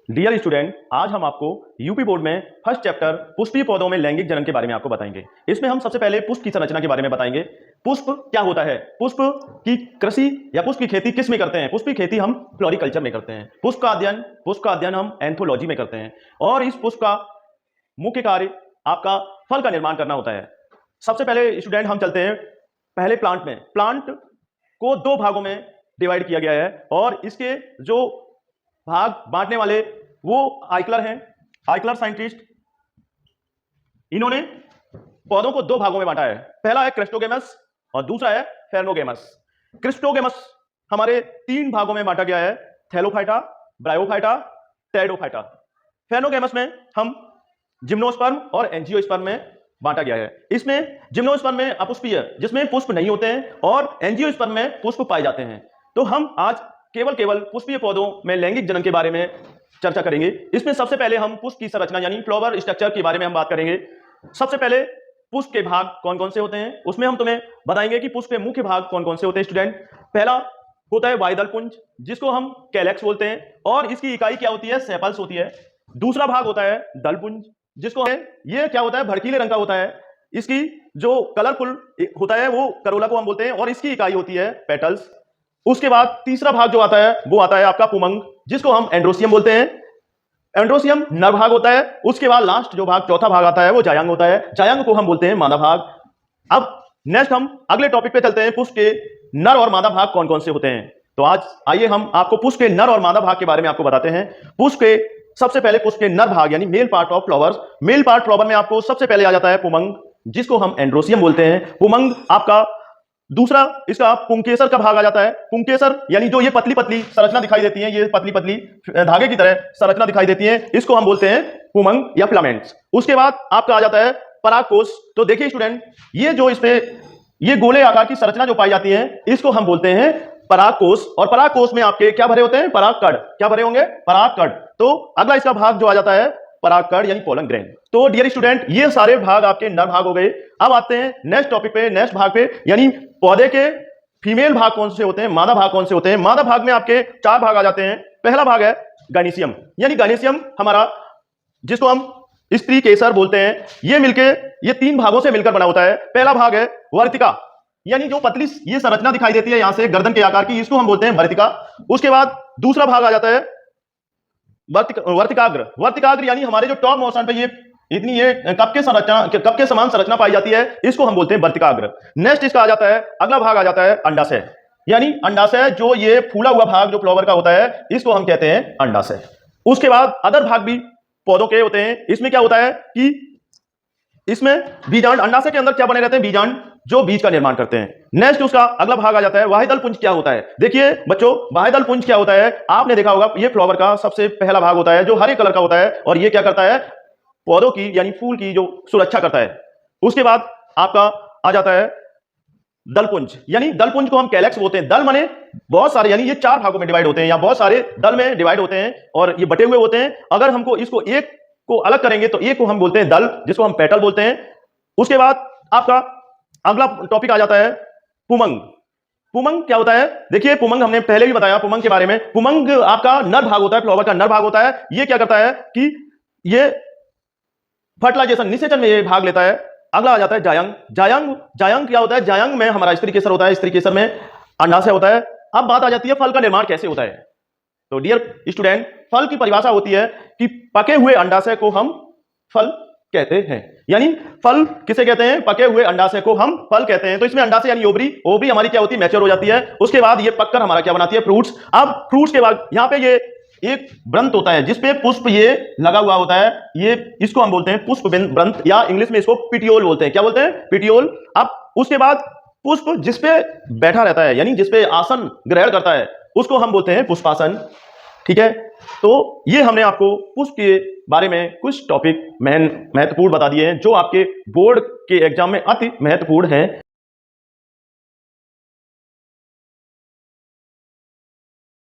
Dear student, आज हम आपको यूपी बोर्ड में फर्स्ट चैप्टर पुष्पीय पौधों में लैंगिक जनन के बारे में आपको बताएंगे। इसमें हम सबसे पहले पुष्प की संरचना के बारे में बताएंगे। पुष्प क्या होता है, पुष्प की कृषि या पुष्प की खेती किस में करते हैं। पुष्प की खेती हम फ्लोरिकल्चर में करते हैं। पुष्प का अध्ययन हम एंथोलॉजी में करते हैं। और इस पुष्प का मुख्य कार्य आपका फल का निर्माण करना होता है। सबसे पहले स्टूडेंट हम चलते हैं पहले प्लांट में। प्लांट को दो भागों में डिवाइड किया गया है और इसके जो भाग बांटने वाले वो आइकलर हैं, आइकलर साइंटिस्ट। इन्होंने पौधों को दो भागों में बांटा है। पहला है क्रिस्टोगेमस और दूसरा है फेर्नोगेमस। क्रिस्टोगेमस हमारे तीन भागों में बांटा गया है, थैलोफाइटा, ब्रायोफाइटा, टेरिडोफाइटा। फेर्नोगेमस में हम जिम्नोस्पर्म और एंजियोस्पर्म में बांटा गया है। इसमें जिम्नोस्पर्म में अपुष्पीय, जिसमें पुष्प नहीं होते हैं, और एंजियोस्पर्म में पुष्प पाए जाते हैं। तो हम आज केवल पुष्पीय पौधों में लैंगिक जनन के बारे में चर्चा करेंगे। इसमें सबसे पहले हम पुष्प की संरचना यानी फ्लावर स्ट्रक्चर के बारे में हम बात करेंगे। सबसे पहले पुष्प के भाग कौन कौन से होते हैं, उसमें हम तुम्हें बताएंगे कि पुष्प के मुख्य भाग कौन कौन से होते हैं स्टूडेंट। पहला होता है वायुदल पुंज, जिसको हम कैलेक्स बोलते हैं, और इसकी इकाई क्या होती है, सेपल्स होती है। दूसरा भाग होता है दलपुंज, जिसको है ये क्या होता है, भड़कीले रंग का होता है। इसकी जो कलरफुल होता है वो करोला को हम बोलते हैं, और इसकी इकाई होती है पेटल्स। उसके बाद तीसरा भाग जो आता है वो आता है आपका पुमंग, जिसको हम एंड्रोसियम बोलते हैं। एंड्रोसियम नर भाग होता है। उसके बाद लास्ट जो भाग, चौथा भाग आता है वो जायंग होता है। जायंग को हम बोलते हैं मादा भाग। अब नेक्स्ट हम अगले टॉपिक पे चलते हैं, पुष्प के नर और मादा भाग कौन कौन से होते हैं। तो आज आइए हम आपको पुष्प के नर और मादा भाग के बारे में आपको बताते हैं। पुष्प के सबसे पहले पुष्प के नर भाग यानी male part of flowers. Male part flower में आपको सबसे पहले आ जाता है पुमंग, जिसको हम एंड्रोसियम बोलते हैं। पुमंग आपका दूसरा इसका पुंकेसर का भाग आ जाता है। पुंकेसर यानी जो ये पतली पतली संरचना दिखाई देती है, ये पतली पतली धागे की तरह संरचना दिखाई देती है, इसको हम बोलते हैं पुमंग या फिलामेंट्स। उसके बाद आपका आ जाता है परागकोश। तो देखिए स्टूडेंट, ये जो इसमें ये गोले आकार की संरचना जो पाई जाती है, इसको हम बोलते हैं परागकोश। और परागकोश में आपके क्या भरे होते हैं, परागकण। क्या भरे होंगे, परागकण। तो अगला इसका भाग जो आ जाता है परागकण यानी पोलन ग्रेन। तो डियर स्टूडेंट, ये सारे भाग आपके नर भाग हो गए। अब आते हैं नेक्स्ट टॉपिक पे, नेक्स्ट भाग पे, यानी पौधे के फीमेल भाग कौन से होते हैं, मादा भाग कौन से होते हैं। मादा भाग में आपके चार भाग आ जाते हैं। पहला भाग है गाइनिसियम, यानी गाइनिसियम हमारा, जिसको हम स्त्री केसर बोलते हैं। ये मिलके ये तीन भागों से मिलकर बना होता है। पहला भाग है वर्तिका, यानी जो पतली ये संरचना दिखाई देती है यहां से गर्दन के आकार की, इसको हम बोलते हैं वर्तिका। उसके बाद दूसरा भाग आ जाता है वर्तिकाग्र। वर्तिकाग्र यानी हमारे जो टॉप मोशन पे ये इतनी ये कप के समान संरचना पाई जाती है, इसको हम बोलते हैं वर्तिकाग्र। नेक्स्ट इसका आ जाता है, अगला भाग आ जाता है अंडाशय, यानी अंडाशय जो ये फूला हुआ भाग जो फ्लावर का होता है, इसको हम कहते हैं अंडाशय। उसके बाद अदर भाग भी पौधों के होते हैं। इसमें क्या होता है कि इसमें बीजांड, अंडाशय के अंदर क्या बने रहते हैं, बीजांड, जो बीज का निर्माण करते हैं। नेक्स्ट उसका अगला भाग आ जाता है वाहिदल पुंज। क्या होता है, देखिए बच्चों, वाहिदल पुंज क्या होता है, आपने देखा होगा, ये फ्लावर का सबसे पहला भाग होता है जो हरे कलर का होता है, और ये क्या करता है, पौधों की यानी फूल की जो सुरक्षा करता है। उसके बाद आपका आ जाता है दलपुंज, यानी दलपुंज को हम कैलेक्स बोलते हैं। दल माने बहुत सारे, यानी ये चार भागों में डिवाइड होते हैं, या बहुत सारे दल में डिवाइड होते हैं और ये बटे हुए होते हैं। अगर हमको इसको एक को अलग करेंगे तो एक को हम बोलते हैं दल, जिसको हम पेटल बोलते हैं। उसके बाद आपका अगला टॉपिक आ जाता है पुमंग। पुमंग क्या होता है, देखिए पुमंग हमने पहले भी बताया पुमंग के बारे में। पुमंग आपका नर भाग होता है, फ्लावर का नर भाग होता है। ये क्या करता है कि ये फर्टिलाइजेशन, निषेचन में ये भाग लेता है। अगला आ जाता है जायंग। जायंग क्या होता है, जायंग में हमारा स्त्री केसर होता है, स्त्री केसर में अंडाशय होता है। अब बात आ जाती है फल का निर्माण कैसे होता है। तो डियर स्टूडेंट, फल की परिभाषा होती है कि पके हुए अंडाशय को हम फल कहते हैं। यानी फल किसे कहते हैं, पके हुए अंडाशय को हम फल कहते हैं। तो इसमें अंडाशय यानी ओवरी हमारी क्या होती है, मैच्योर हो जाती है। उसके बाद ये पककर हमारा क्या बनाती है, फ्रूट्स। अब फ्रूट्स के बाद यहाँ पे ये एक व्रंत होता है जिसपे पुष्प ये लगा हुआ होता है, ये इसको हम बोलते हैं पुष्प व्रंत, या इंग्लिश में इसको पिटियोल बोलते हैं। क्या बोलते हैं, पिटियोल। अब उसके बाद पुष्प जिसपे बैठा रहता है, यानी जिसपे आसन ग्रहण करता है, उसको हम बोलते हैं पुष्पासन। ठीक है, तो ये हमने आपको पुष्प के बारे में कुछ टॉपिक महत्वपूर्ण बता दिए हैं, जो आपके बोर्ड के एग्जाम में अति महत्वपूर्ण हैं।